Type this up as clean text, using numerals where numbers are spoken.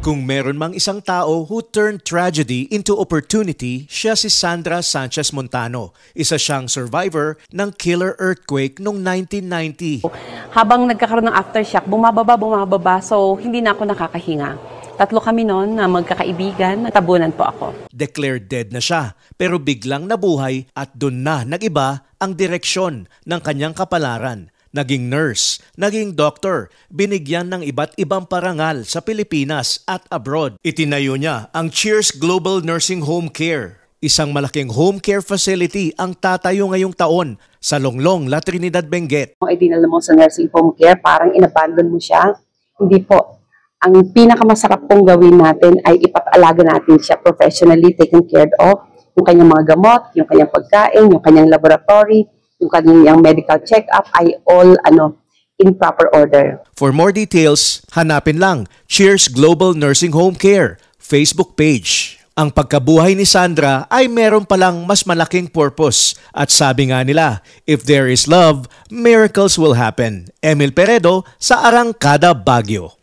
Kung meron mang isang tao who turned tragedy into opportunity, siya si Sandra Sanchez Montano. Isa siyang survivor ng killer earthquake noong 1990. Habang nagkakaroon ng aftershock, bumababa, so hindi na ako nakakahinga. 3 kami noon na magkakaibigan, natabunan po ako. Declared dead na siya, pero biglang nabuhay at doon na nag-iba ang direksyon ng kanyang kapalaran. Naging nurse, naging doctor, binigyan ng iba't ibang parangal sa Pilipinas at abroad. Itinayo niya ang Cheers Global Nursing Home Care. Isang malaking home care facility ang tatayo ngayong taon sa Longlong, La Trinidad, Benguet. Kung idinala mo sa nursing home care, parang inabandon mo siya. Hindi po. Ang pinakamasarap pong gawin natin ay ipapalaga natin siya professionally taken care of. Yung kanyang mga gamot, yung kanyang pagkain, yung kanyang laboratory, yung kanyang medical check-up ay all in proper order. For more details, hanapin lang Cheers Global Nursing Home Care Facebook page. Ang pagkabuhay ni Sandra ay meron palang mas malaking purpose. At sabi nga nila, if there is love, miracles will happen. Emil Peredo sa Arangkada, Baguio.